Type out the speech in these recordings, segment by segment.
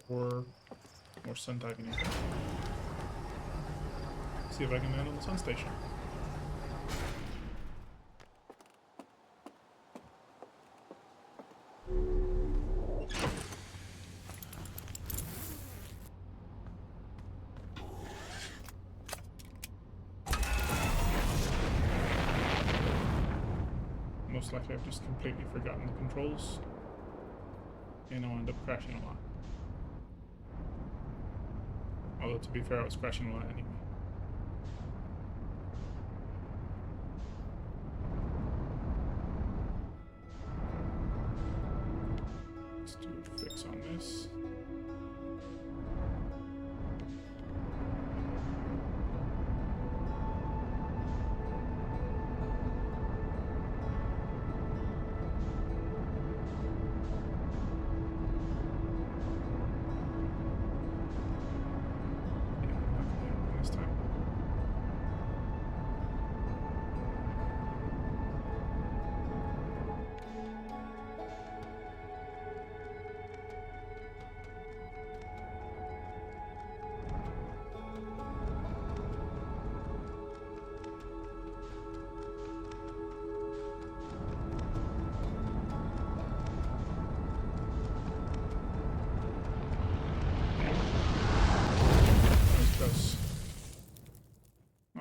for more sun diving in. See if I can land on the sun station. Most likely I've just completely forgotten the controls and I'll end up crashing a lot. Although to be fair, I was crashing a lot anyway. Let's do a fix on this.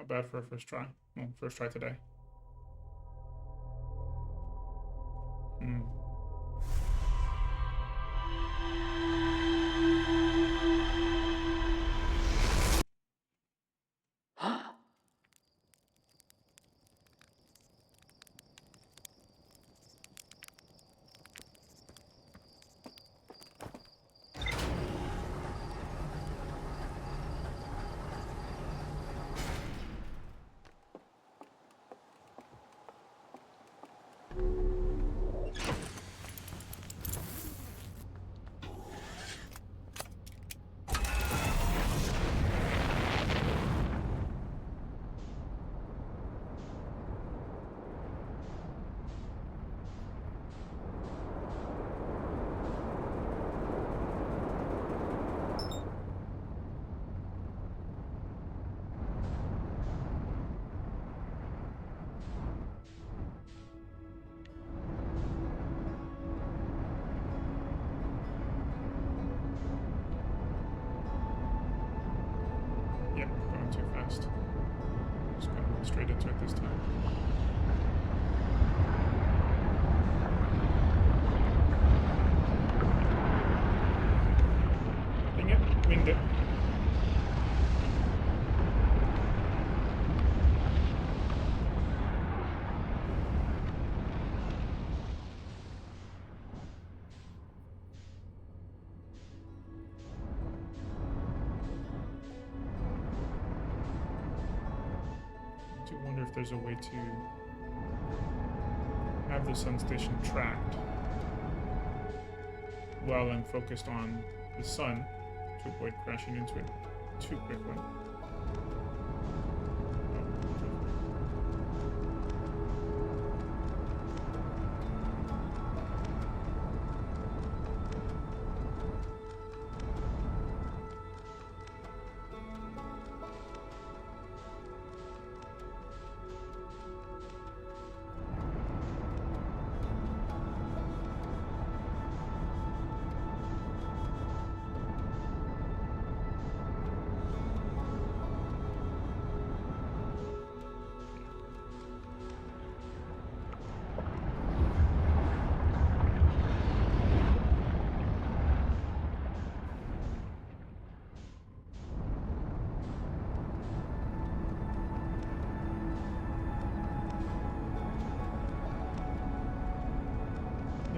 Bad for a first try. Well, first try today. Yep, going too fast. Just gonna go straight into it this time. Dang it, winged it. I do wonder if there's a way to have the sun station tracked while I'm focused on the sun to avoid crashing into it too quickly.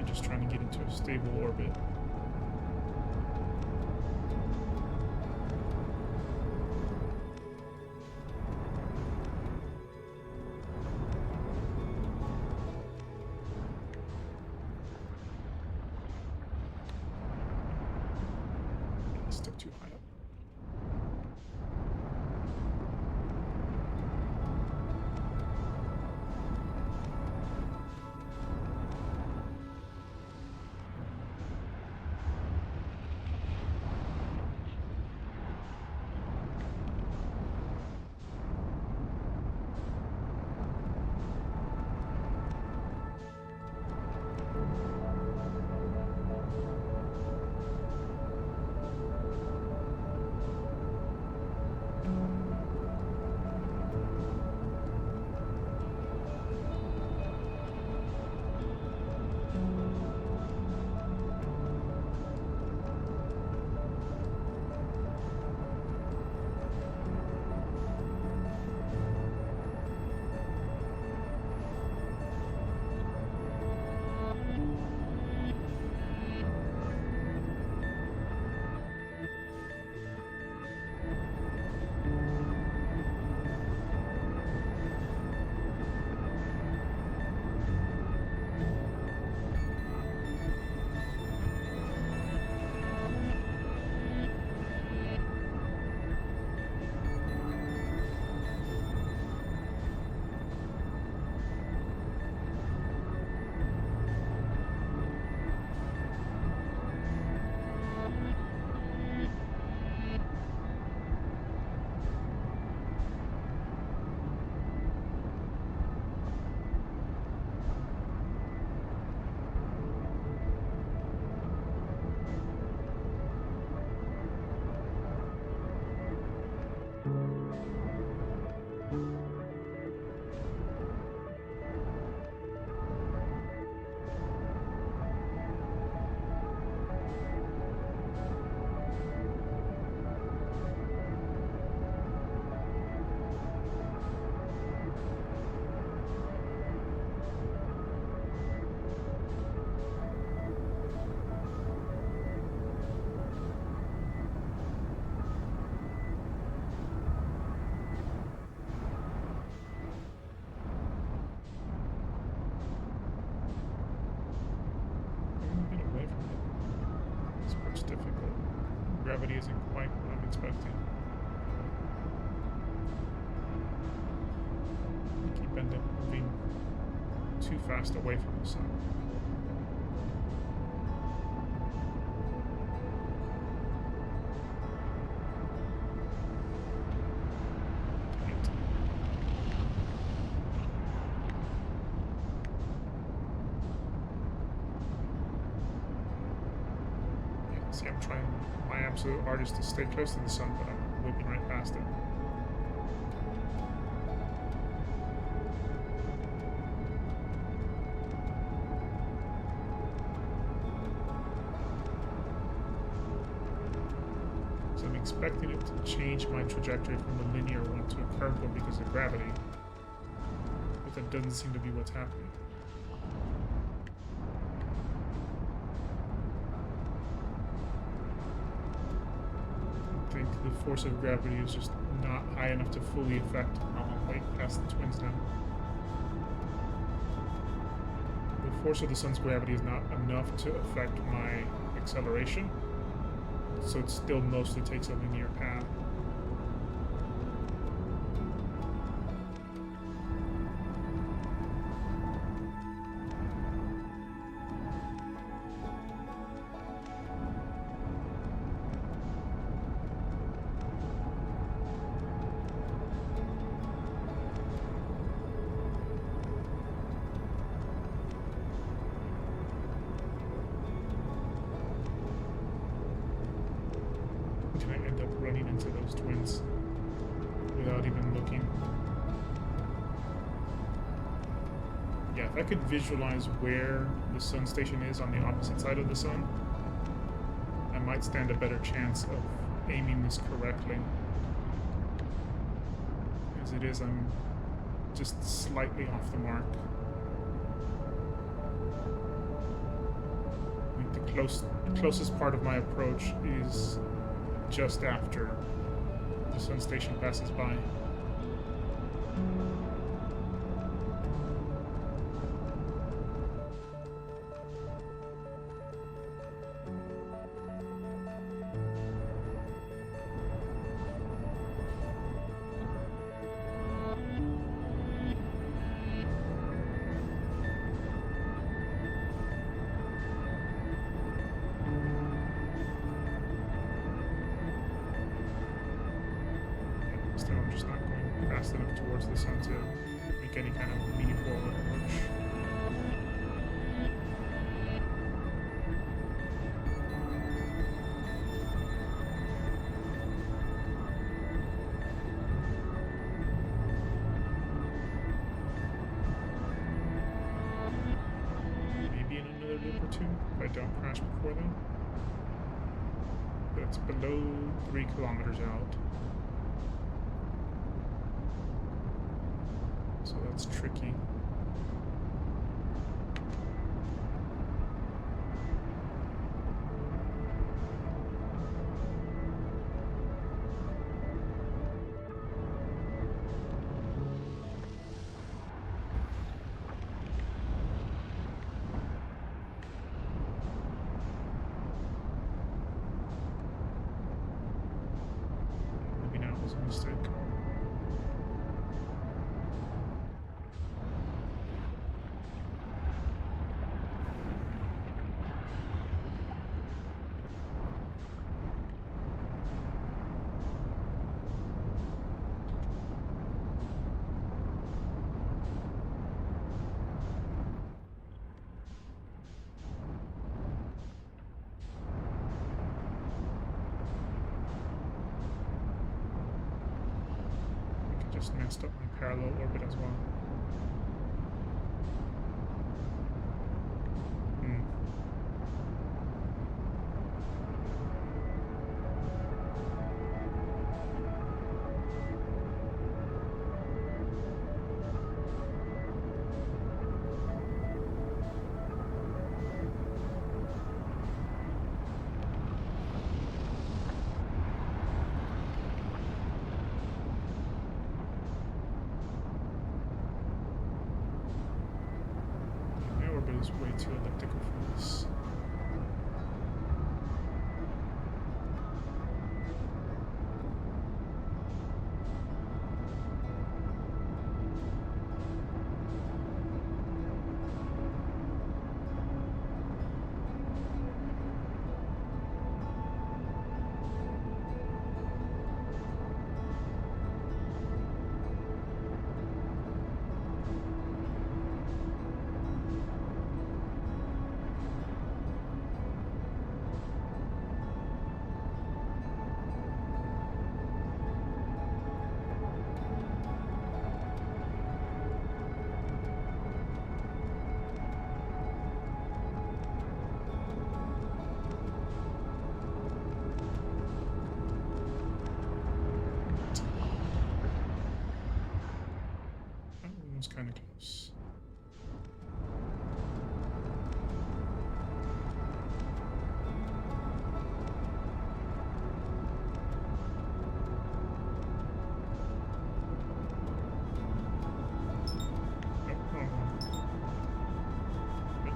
Just trying to get into a stable orbit. Stick too high up. gravity isn't quite what I'm expecting. I keep end up moving too fast away from the sun. See, I'm trying my absolute hardest to stay close to the sun, but I'm whipping right past it. So I'm expecting it to change my trajectory from the linear one to a curved one because of gravity, but that doesn't seem to be what's happening. I think the force of gravity is just not high enough to fully affect. Oh, I'm way past the twins now. The force of the sun's gravity is not enough to affect my acceleration, so it still mostly takes a linear path. Can I end up running into those twins without even looking? Yeah, if I could visualize where the sun station is on the opposite side of the sun, I might stand a better chance of aiming this correctly. As it is, I'm just slightly off the mark. I think the closest part of my approach is just after the sun station passes by. Still, I'm just not going fast enough towards the sun to make any kind of meaningful approach. Maybe in another loop or two, if I don't crash before then. But it's below 3 kilometers out. So that's tricky. Maybe now it was a mistake. Just messed up my parallel orbit as well. Is way too elliptical for this. Seems kind of close.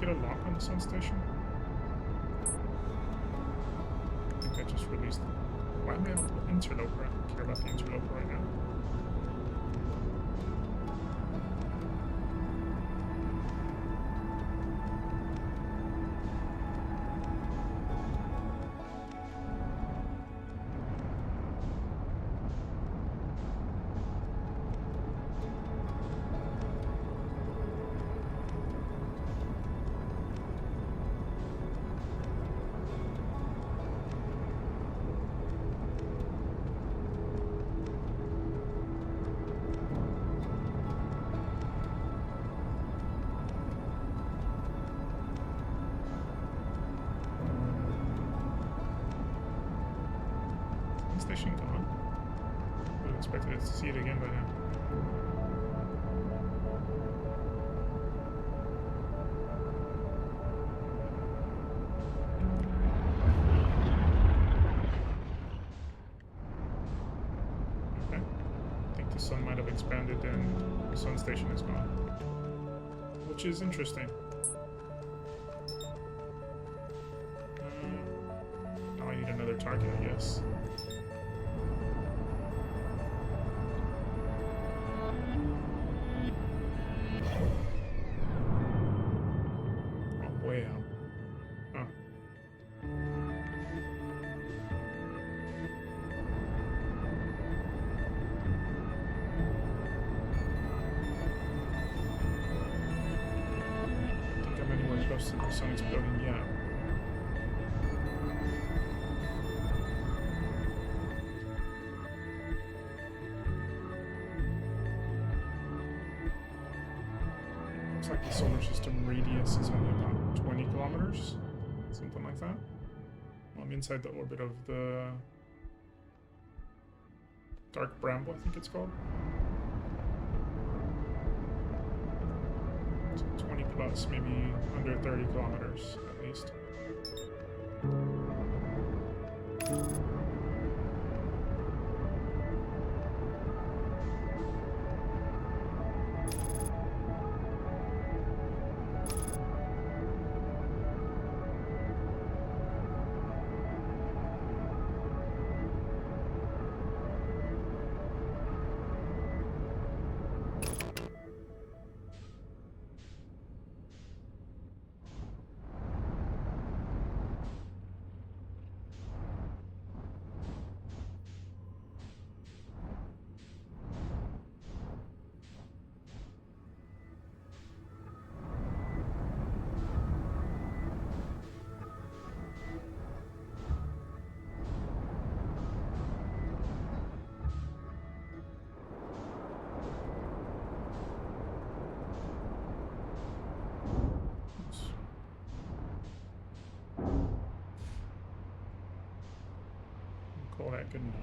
Get a lock on the sun station? I think that just released. Why am I on the interloper? I don't care about the interloper right now. Station gone. Would have expected to see it again by now. Okay. I think the sun might have expanded and the sun station is gone. Which is interesting. Now I need another target, I guess. Way out. Huh. I think I'm anywhere close to the sun exploding yet. Looks like the solar system radius is only about 20 kilometers, something like that. Well, I'm inside the orbit of the Dark Bramble, I think it's called. So 20 plus, maybe under 30 kilometers at least. Call that good enough.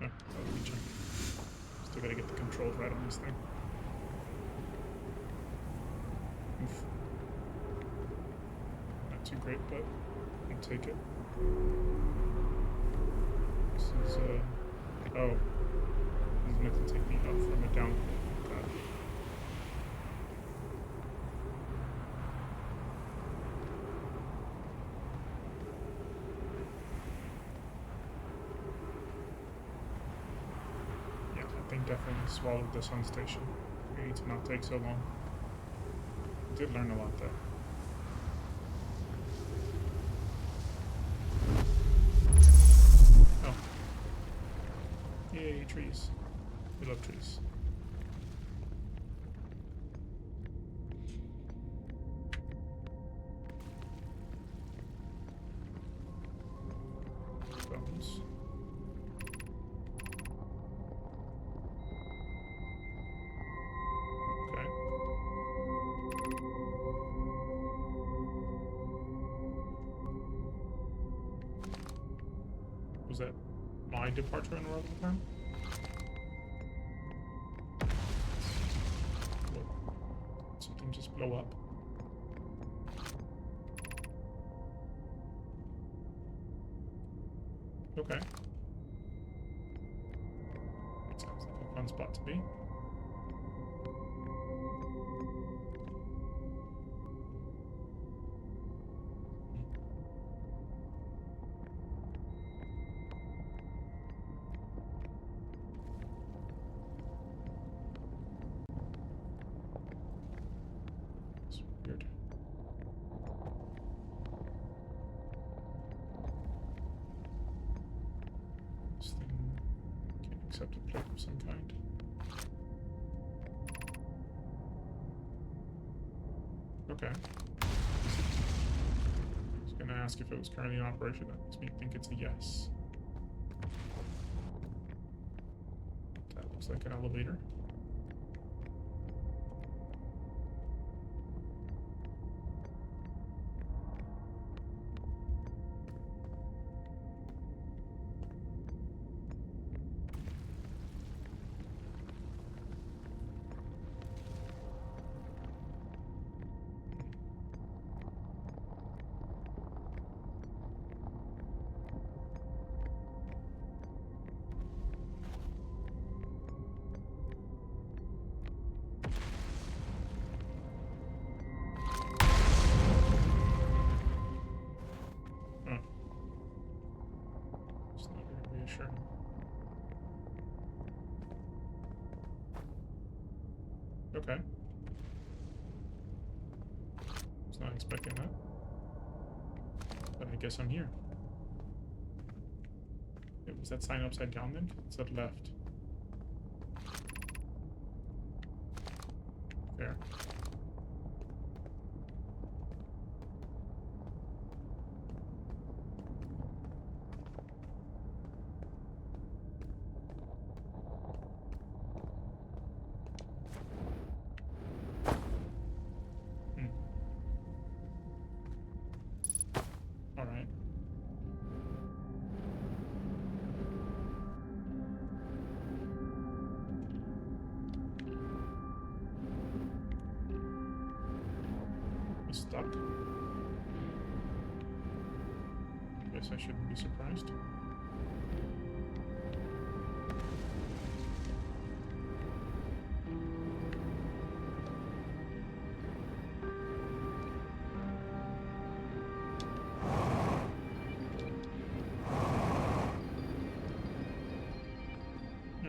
Oh, that'll be chunky. Still gotta get the controls right on this thing. Oof. Not too great, but I'll take it. This is, oh. This is meant to take me up from a down path. I think definitely swallowed the sun station. Maybe to not take so long. Did learn a lot though. Oh. Yay, trees. We love trees. Bones. Was that my departure in arrival time? What? Something just blow up? Okay. Sounds like a fun spot to be. It's weird. This thing can't accept a plate of some kind. Okay. I was gonna ask if it was currently in operation. That makes me think it's a yes. That looks like an elevator. Sure. Okay. Was not expecting that. But I guess I'm here. Wait, was that sign upside down then? It said left. Fair. Alright. You stuck? Guess I shouldn't be surprised.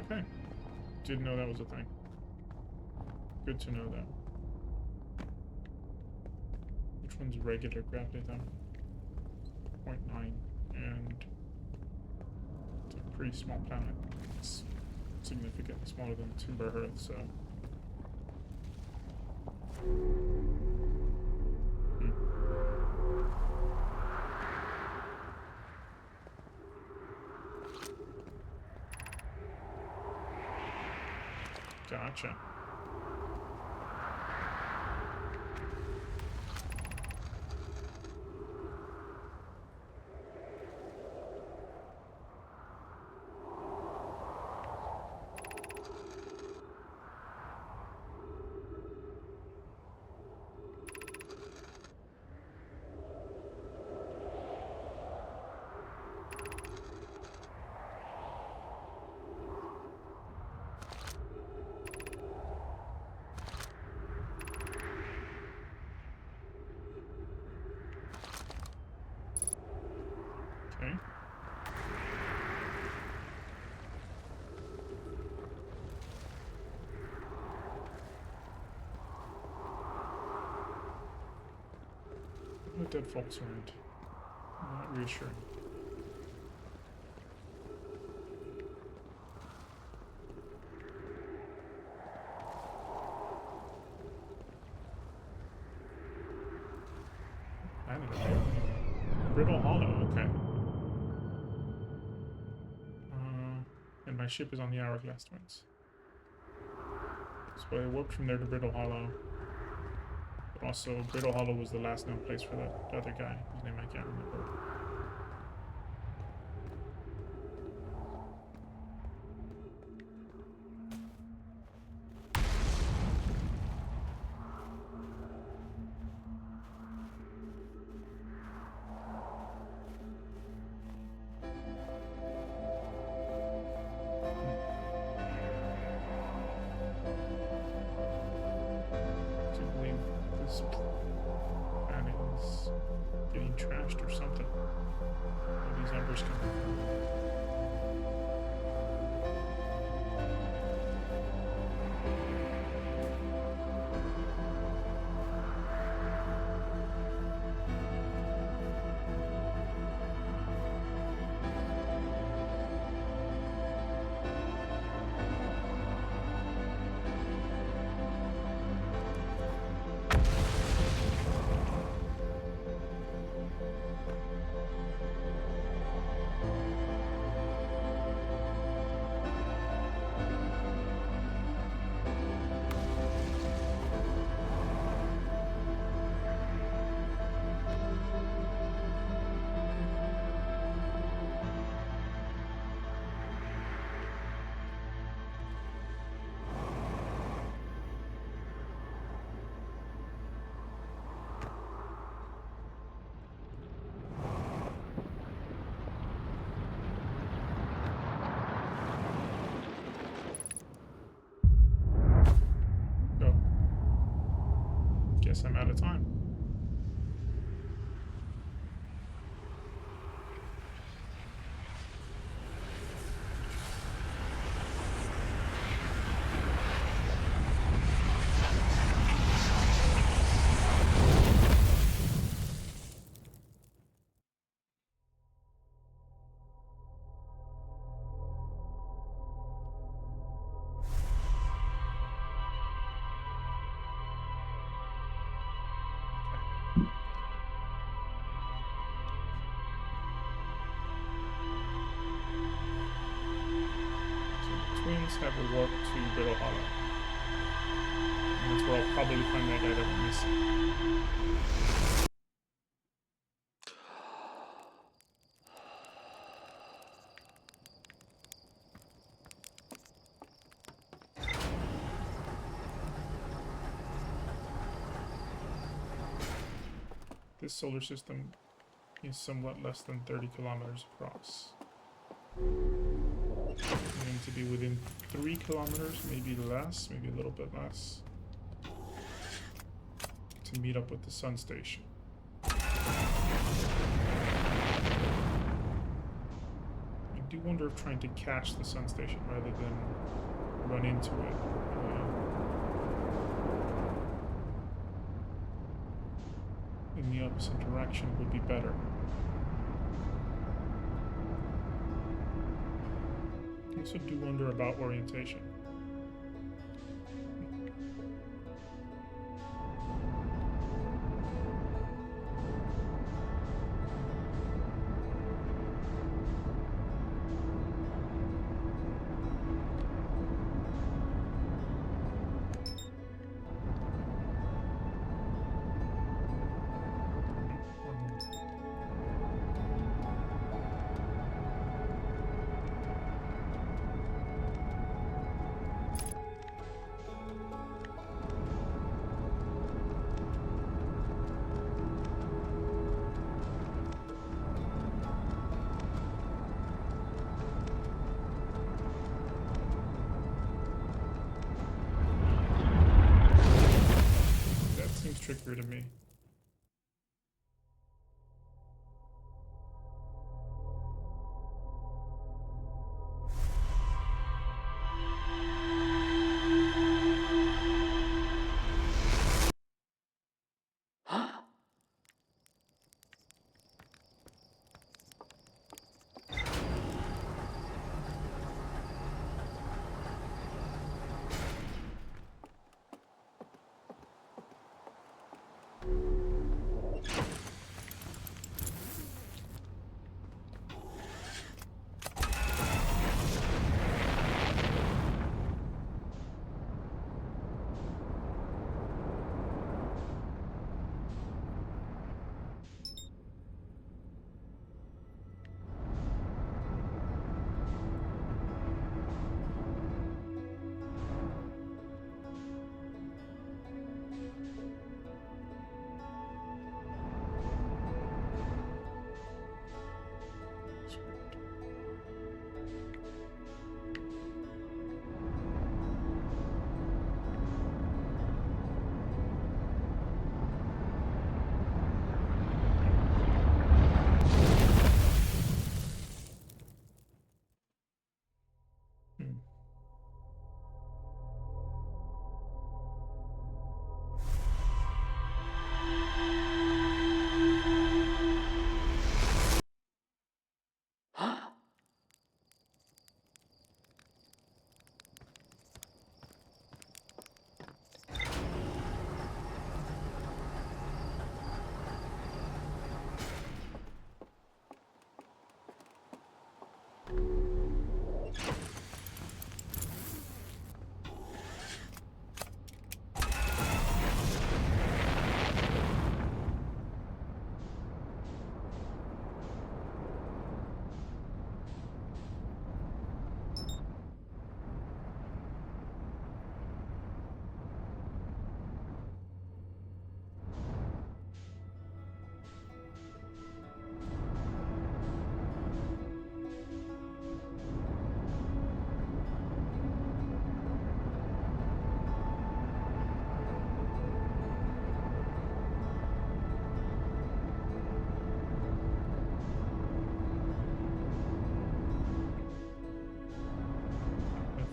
Okay. Didn't know that was a thing. Good to know that. Which one's regular gravity then? 0.9. And it's a pretty small planet. It's significantly smaller than Timber Earth, so. Gotcha. Okay. No dead folks around. Not reassuring. Planet up there. Brittle Hollow, okay. And my ship is on the Hourglass Twins. So I warped from there to Brittle Hollow. But also, Brittle Hollow was the last known place for that other guy, whose name I can't remember. numbers coming from. Go. Guess I'm out of time. Twins have a warp to Brittle Hollow. And that's where I'll probably find that guy that we're missing. This solar system is somewhat less than 30 kilometers across. Aiming to be within 3 kilometers, maybe less, maybe a little bit less, to meet up with the sun station. I do wonder if trying to catch the sun station rather than run into it. In the opposite direction would be better. I also do wonder about orientation. Trickier to me.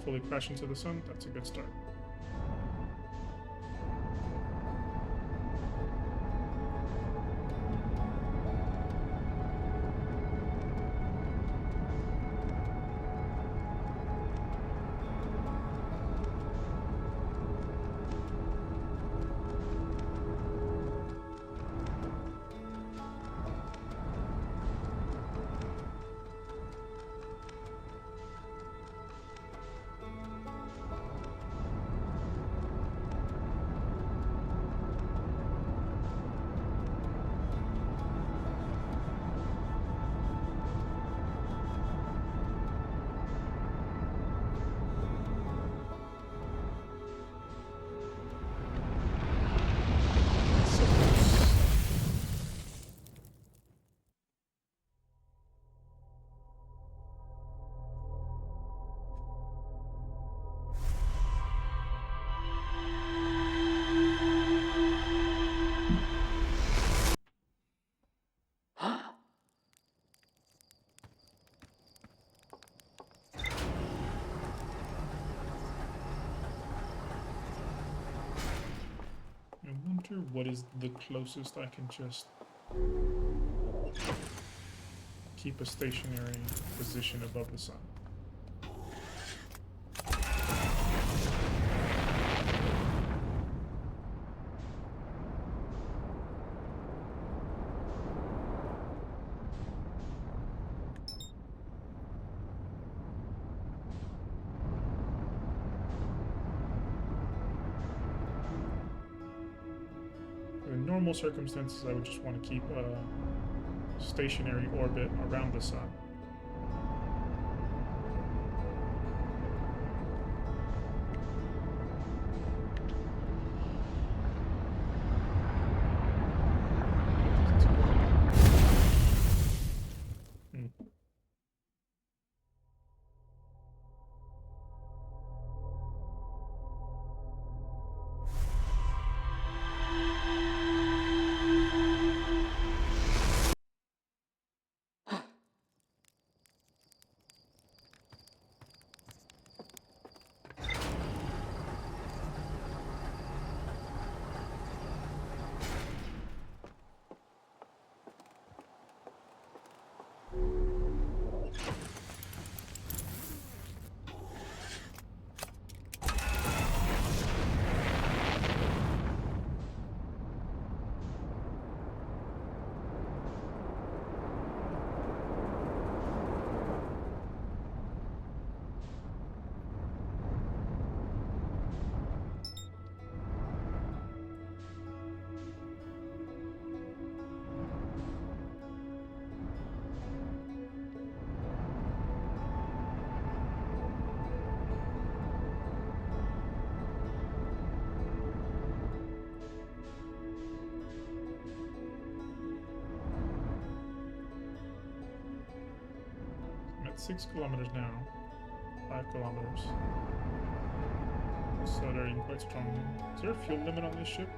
fully crash into the sun, that's a good start. I wonder what is the closest I can just keep a stationary position above the sun. In normal circumstances, I would just want to keep a stationary orbit around the sun. I'm at 6 kilometers now. 5 kilometers. Accelerating quite strongly. Is there a fuel limit on this ship?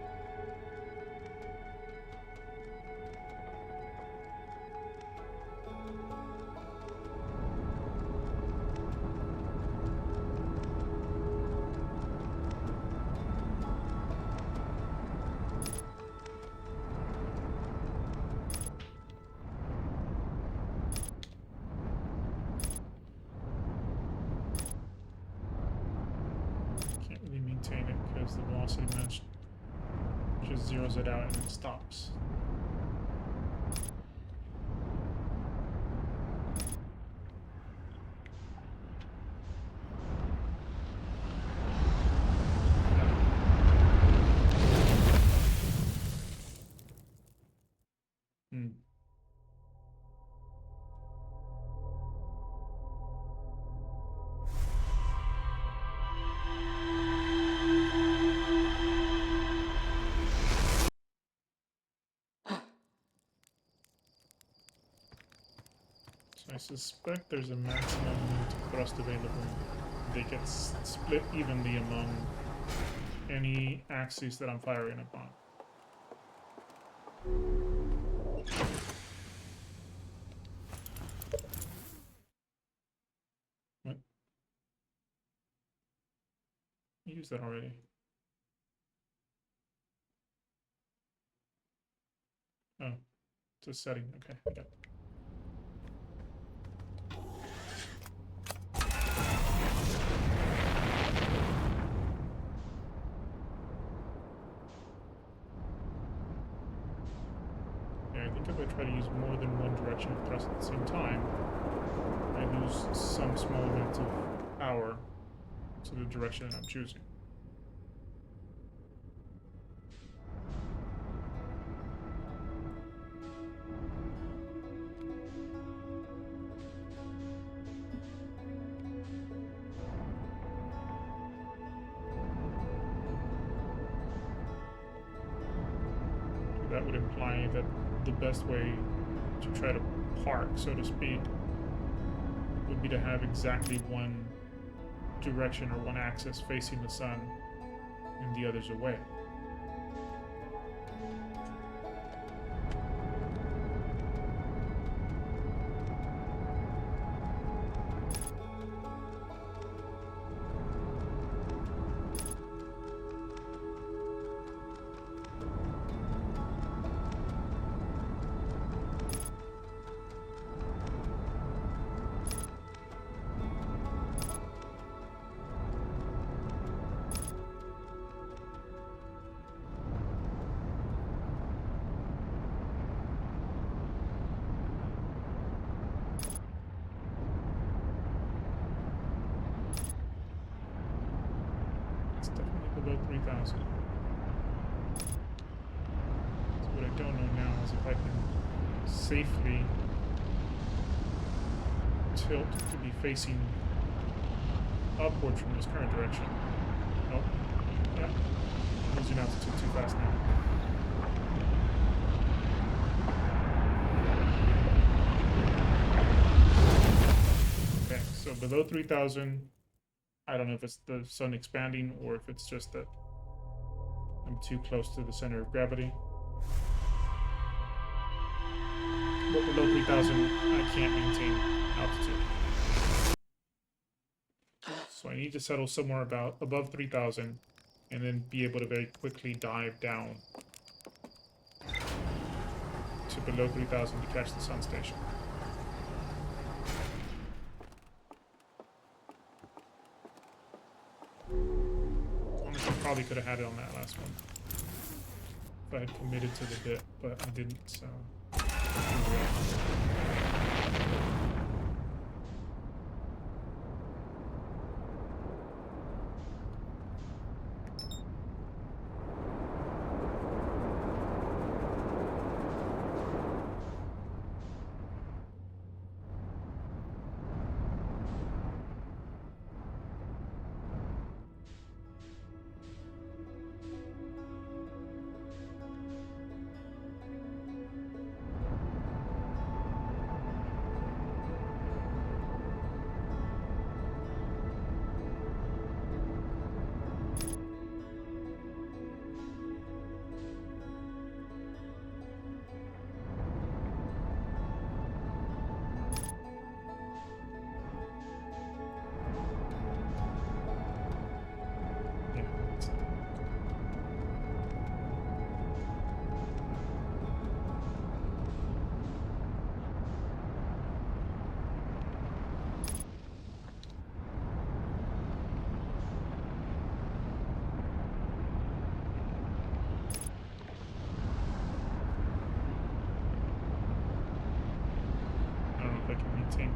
Can't really maintain it because the velocity match just zeroes it out and then stops. Hmm. So I suspect there's a maximum amount of thrust available. They get split evenly among any axes that I'm firing upon. What? use that already. Oh, it's a setting. Okay, I got it. Yeah, I think if I try to use more than one direction of thrust at the same time, I lose some small amount of power to the direction I'm choosing. That would imply that the best way to try to park, so to speak, would be to have exactly one direction or one axis facing the sun and the others away. It's definitely below 3,000. So what I don't know now is if I can safely tilt to be facing upward from this current direction. Nope. Yeah. Losing altitude too fast now. Okay, so below 3,000. I don't know if it's the sun expanding or if it's just that I'm too close to the center of gravity. But below 3,000, I can't maintain altitude. So I need to settle somewhere about above 3,000 and then be able to very quickly dive down to below 3,000 to catch the sun station. Probably could have had it on that last one if I had committed to the bit, but I didn't, so.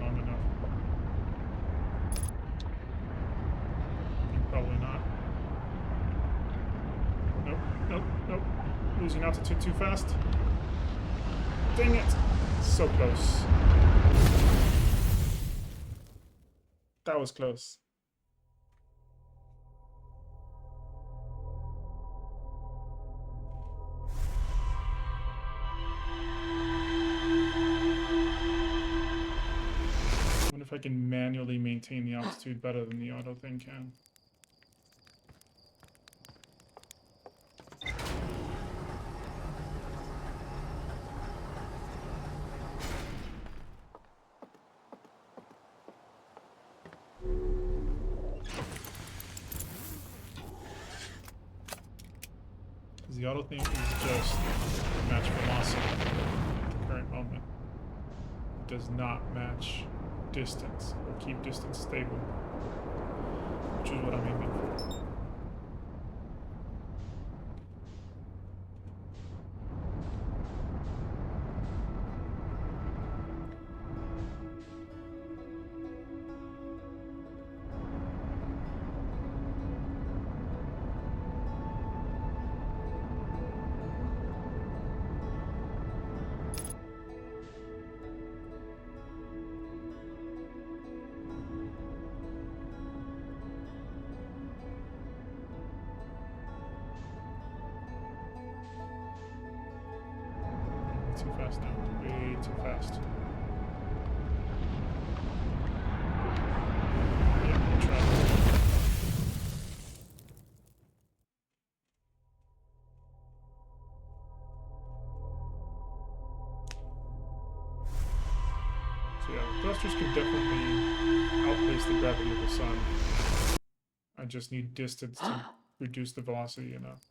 Long enough. Probably not. Nope, nope, nope. Losing altitude too fast. Dang it! So close. That was close. If I can manually maintain the altitude better than the auto thing can. the auto thing is just match velocity at the current moment. It does not match distance or keep distance stable, which is what I'm aiming for. Too fast now. Way too fast. Yeah, we'll try. So yeah, the thrusters could definitely outpace the gravity of the sun. I just need distance to reduce the velocity enough.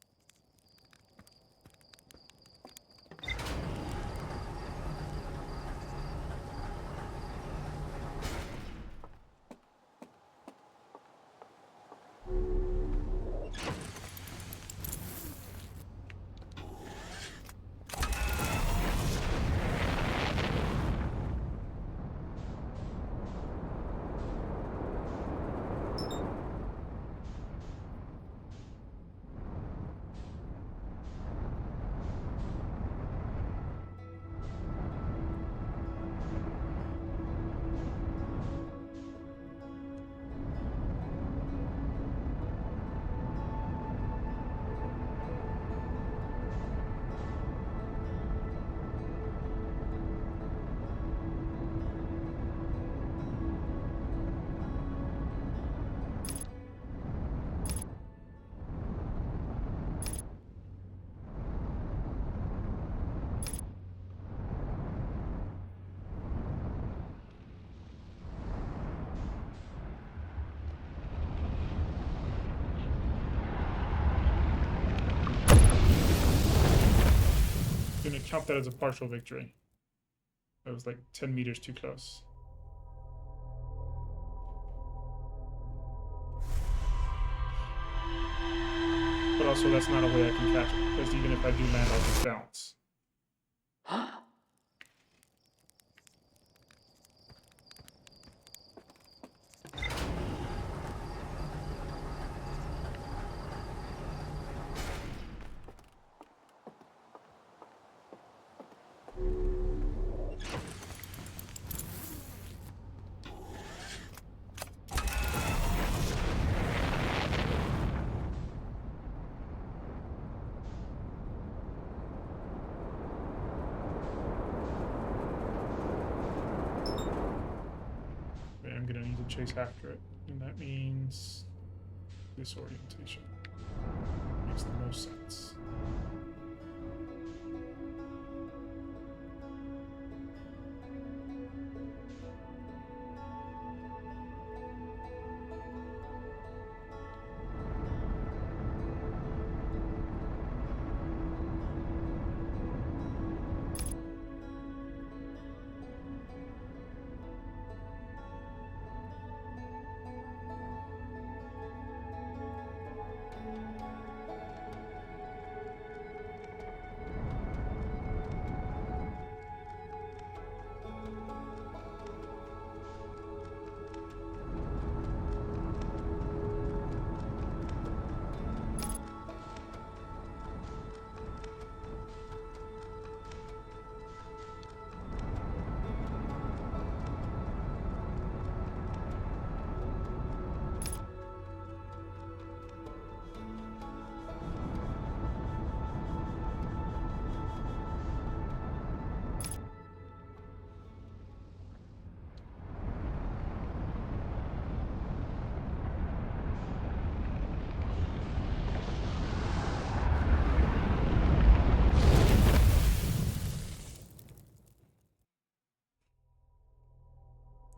I'm gonna count that as a partial victory. That was like 10 meters too close. But also, that's not a way I can catch it, because even if I do land, I'll just bounce. I'm gonna need to chase after it, and that means this orientation. Makes the most sense.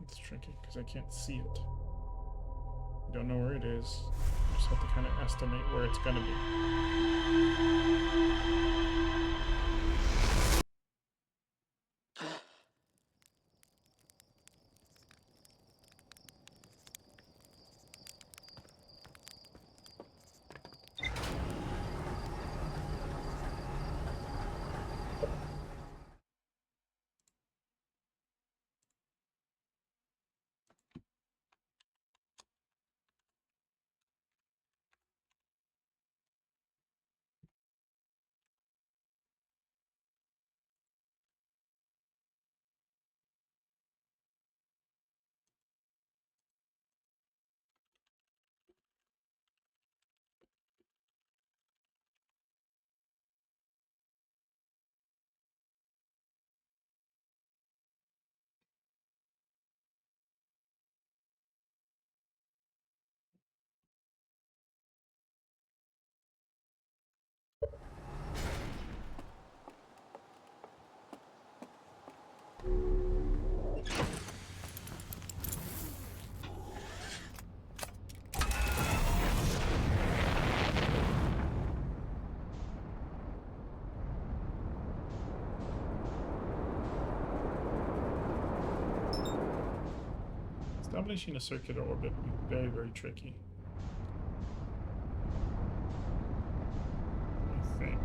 It's tricky because I can't see it. I don't know where it is. just have to kind of estimate where it's going to be. Establishing a circular orbit would be very, very tricky. I think.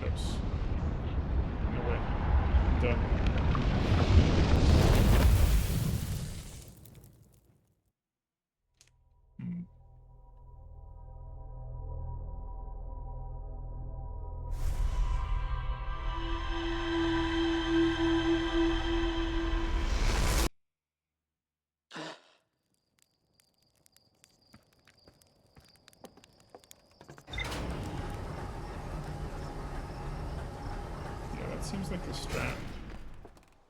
Close. No way. Done. Seems like the strat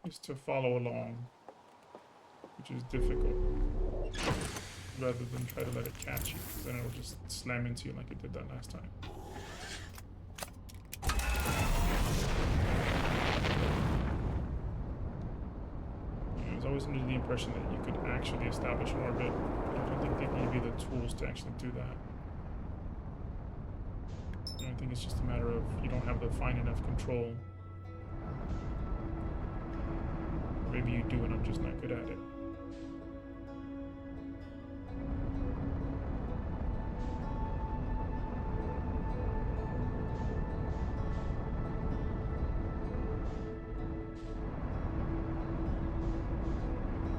is to follow along, which is difficult, rather than try to let it catch you, because then it'll just slam into you like it did that last time. I was always under the impression that you could actually establish an orbit, but I don't think they gave you the tools to actually do that. I think it's just a matter of you don't have the fine enough control. Maybe you do and I'm just not good at it.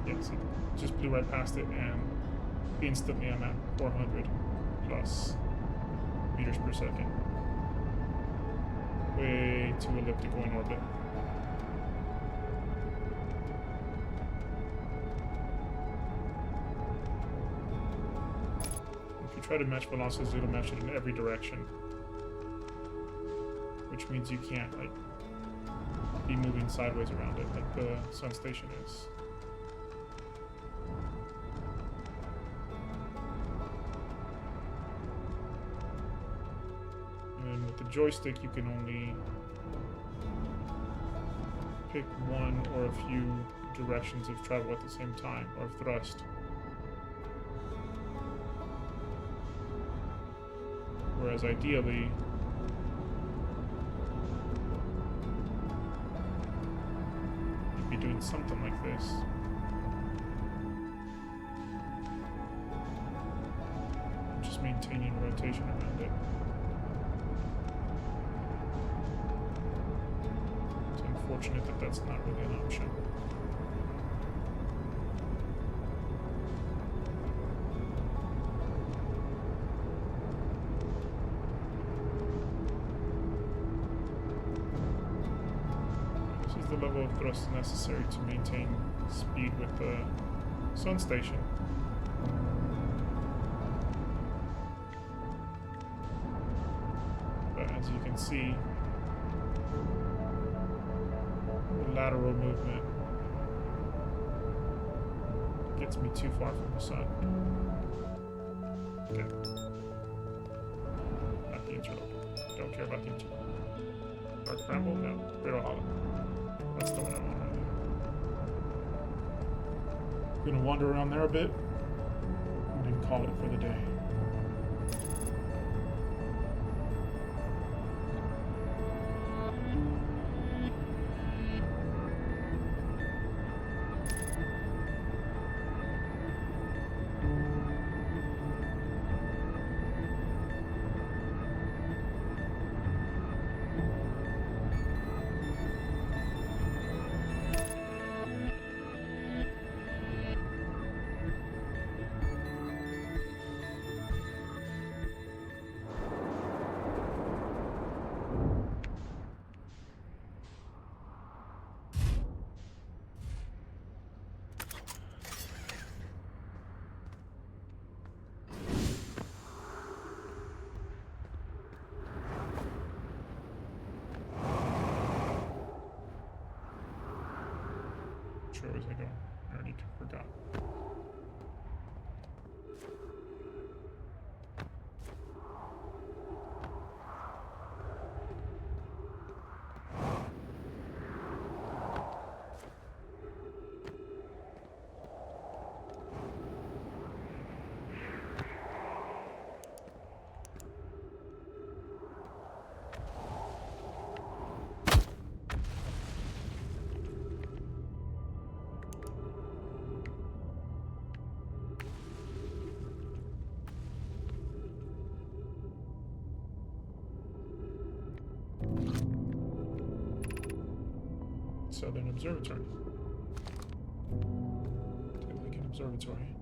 Yeah, see, just blew right past it and instantly I'm at 400 plus meters per second. Way too elliptical in orbit. Try to match velocities, it'll match it in every direction, which means you can't like be moving sideways around it like the sun station is. And with the joystick you can only pick one or a few directions of travel at the same time, or thrust. Whereas ideally, you'd be doing something like this. Just maintaining rotation around it. It's unfortunate that that's not really an option. the level of thrust necessary to maintain speed with the sun station. But as you can see, the lateral movement gets me too far from the sun. Okay. Not the interlope. Don't care about the interlope. Dark Bramble? No. Brittle Hollow. That's the one I want right there. Gonna wander around there a bit and then call it for the day. Where was I going? I already forgot. Southern Observatory. Like an observatory.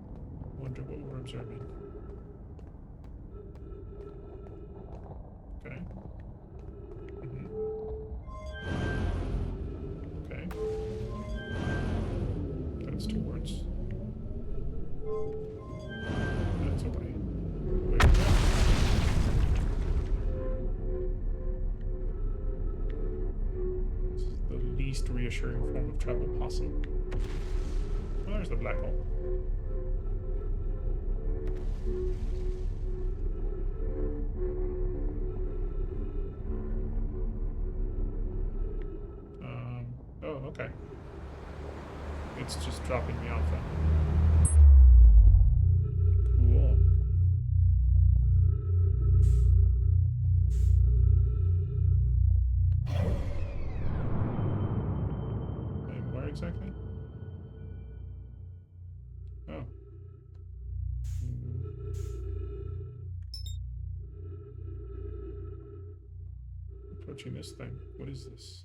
Wonder what we're observing. Okay. Okay. That's 2 words. That's away. Where is that? This is the least reassuring form of travel possible. Oh, there's the black hole. Oh, okay. It's just dropping me off then. Cool. And where exactly? Oh. Approaching this thing. What is this?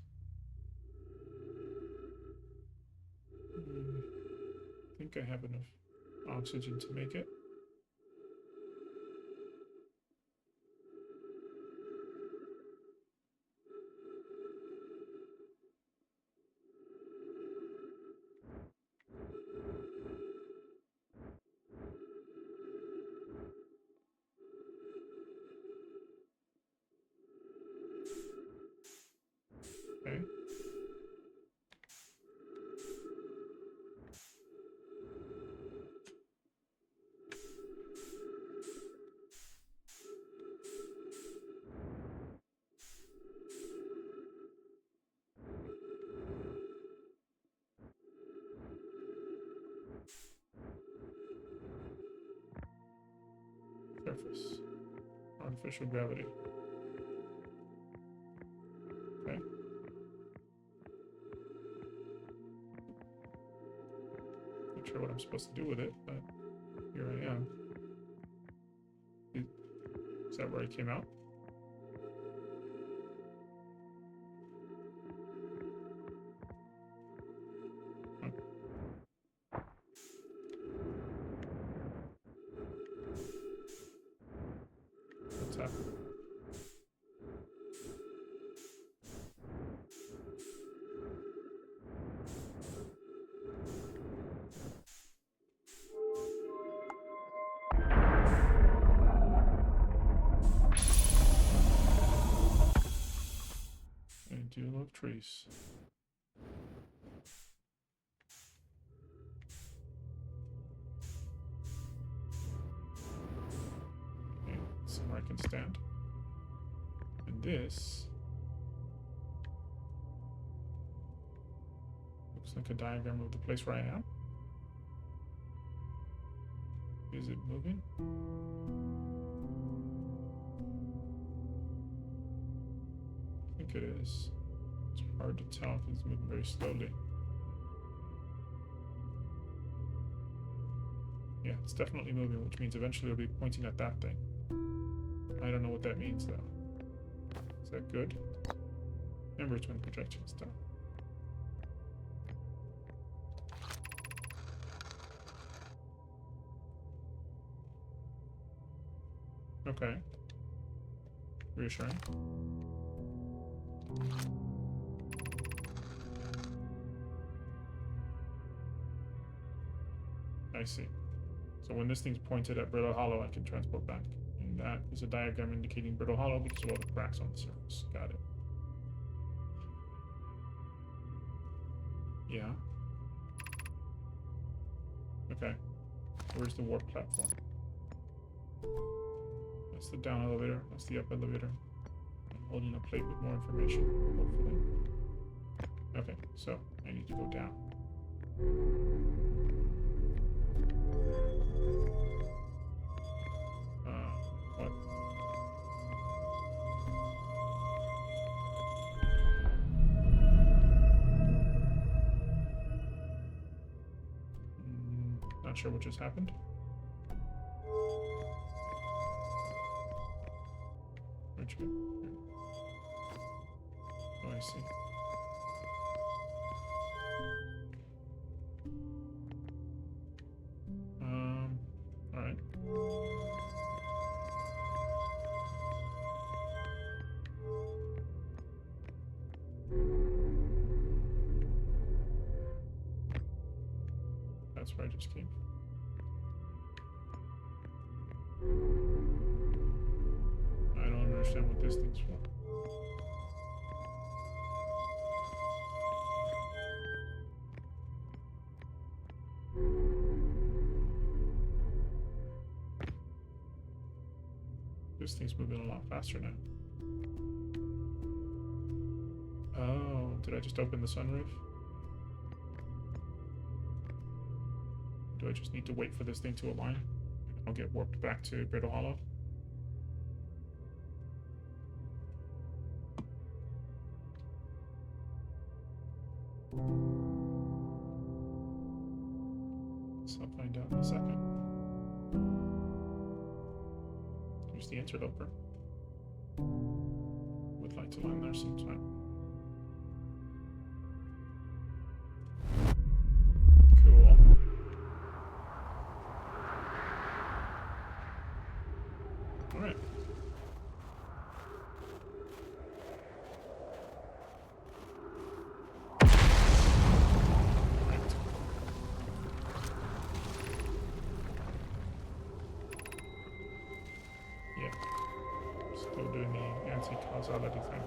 I think I have enough oxygen to make it. Okay. Surface. Artificial gravity. Okay. Not sure what I'm supposed to do with it, but here I am. Is that where I came out? What's happening? deal of trees. Okay, somewhere I can stand. And this looks like a diagram of the place where I am. Is it moving? I think it is. It's hard to tell if it's moving very slowly. Yeah, it's definitely moving, which means eventually it'll be pointing at that thing. I don't know what that means, though. Is that good? Remember, it's when projection stuff. Okay. Reassuring. I see. So when this thing's pointed at Brittle Hollow, I can transport back. And that is a diagram indicating Brittle Hollow because of all the cracks on the surface. Got it. Yeah. Okay. Where's the warp platform? That's the down elevator. That's the up elevator. I'm holding a plate with more information, hopefully. Okay, so I need to go down. What? Not sure what just happened. Which way? Oh, I see. All right. That's where I just came from. I don't understand what this thing's for. This thing's moving a lot faster now. Oh, did I just open the sunroof? Do I just need to wait for this thing to align? I'll get warped back to Brittle Hollow. So I'll find out in a second. Here's the interloper. Would like to land there sometime. Cool. Alright. Yeah. Still doing the anti-causality thing.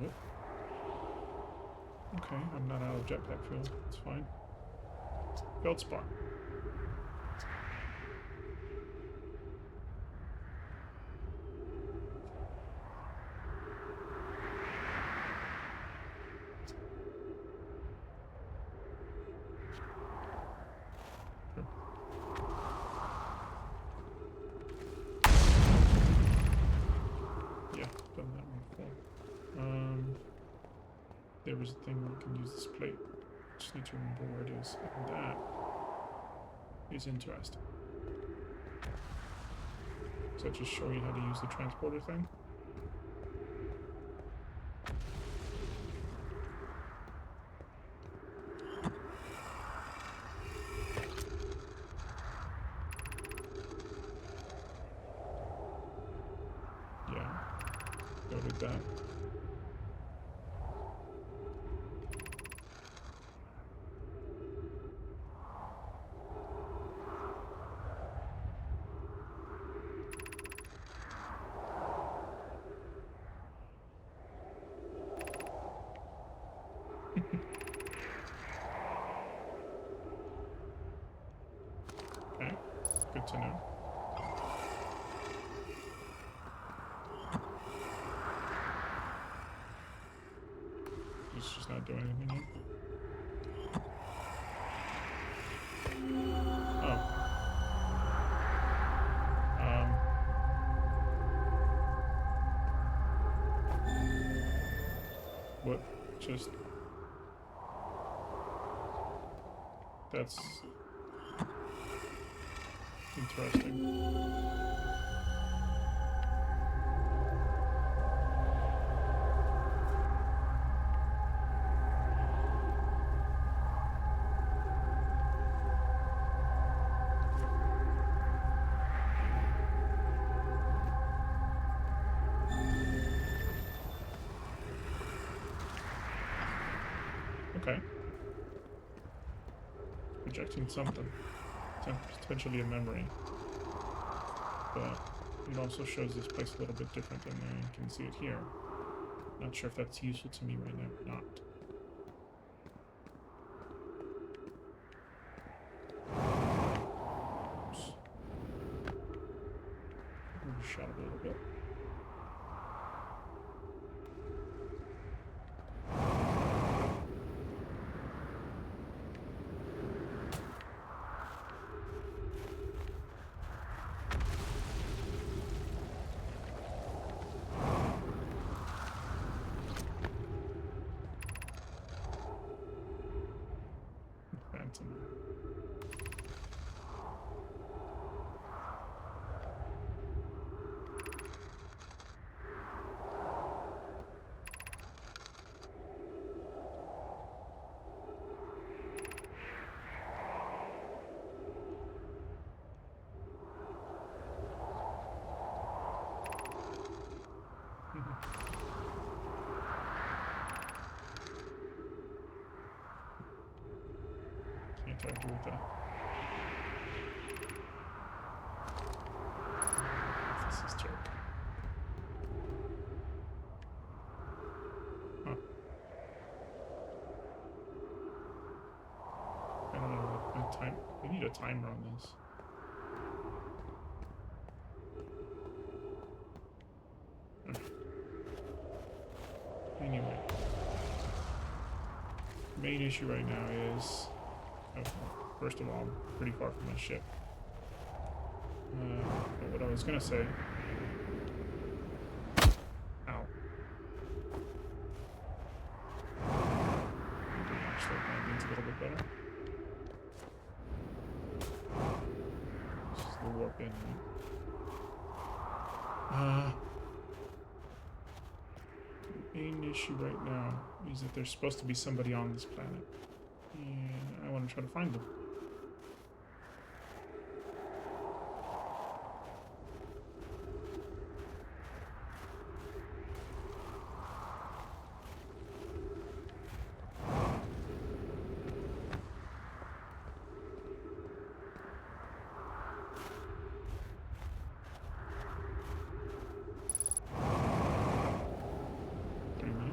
Oh. Okay, I'm not out of jetpack fuel. It's fine. Feldspar. There was a thing where we can use this plate. Just need to remember where it is. And that is interesting. So just show you how to use the transporter thing. Yeah. Noted that. It's just not doing anything yet. Oh. What? Just... That's... interesting. Okay. Projecting something. Potentially a memory. But it also shows this place a little bit different than I can see it here. Not sure if that's useful to me right now or not. Oops. Overshot a little bit. Phantom. Can't argue with that. This is jerk. Huh. I don't know what time. We need a timer on this. Anyway, the main issue right now is, first of all, I'm pretty far from my ship. But what I was gonna say, ow. Actually, landing's a little bit better. This is the warp in. The main issue right now is that there's supposed to be somebody on this planet, and I want to try to find them.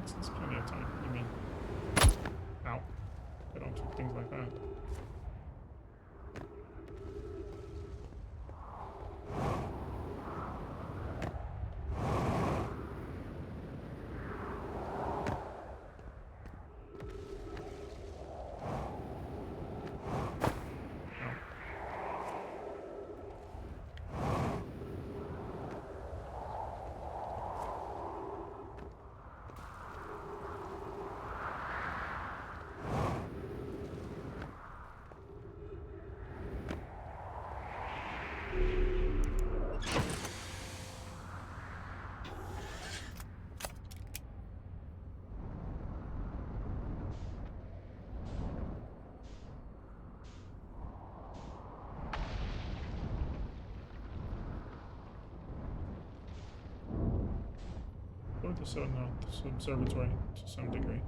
There's plenty of time. I mean, ow. I don't do things like that. Or the observatory to some degree.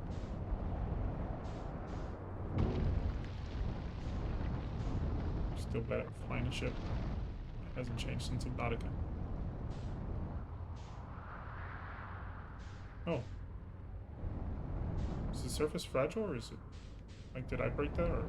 Still bad at flying a ship. It hasn't changed since Subnautica. Oh. Is the surface fragile, or is it... like, did I break that, or...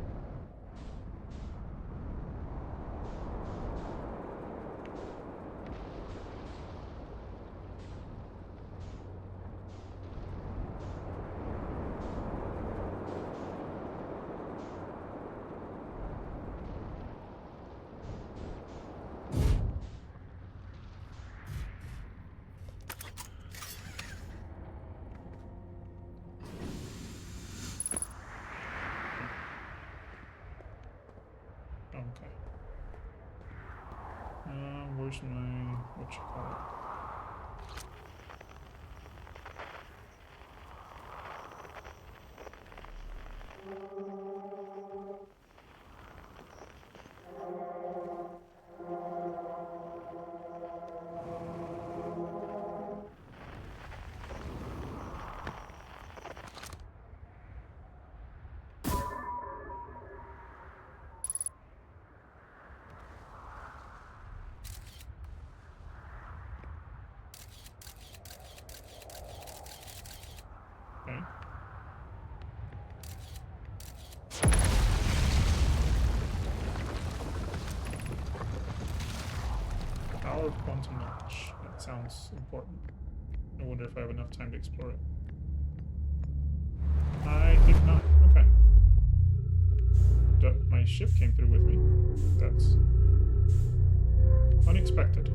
where's my, what you call it? Okay. Power quantum launch. That sounds important. I wonder if I have enough time to explore it. I think not. Okay. My ship came through with me. That's unexpected.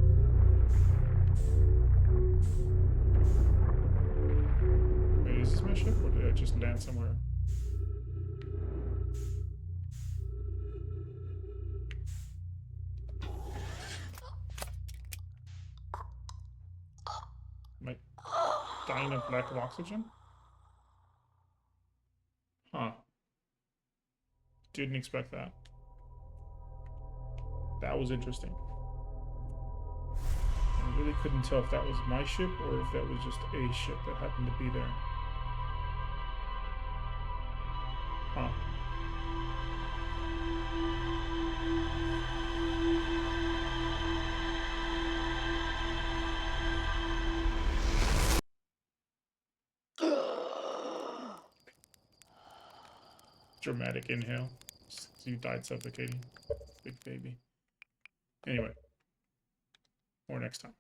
Wait, is this my ship, or did I just land somewhere? Am I dying of lack of oxygen? Huh. Didn't expect that. That was interesting. I really couldn't tell if that was my ship or if that was just a ship that happened to be there. Huh. Dramatic inhale. You died suffocating. Big baby. Anyway. More next time.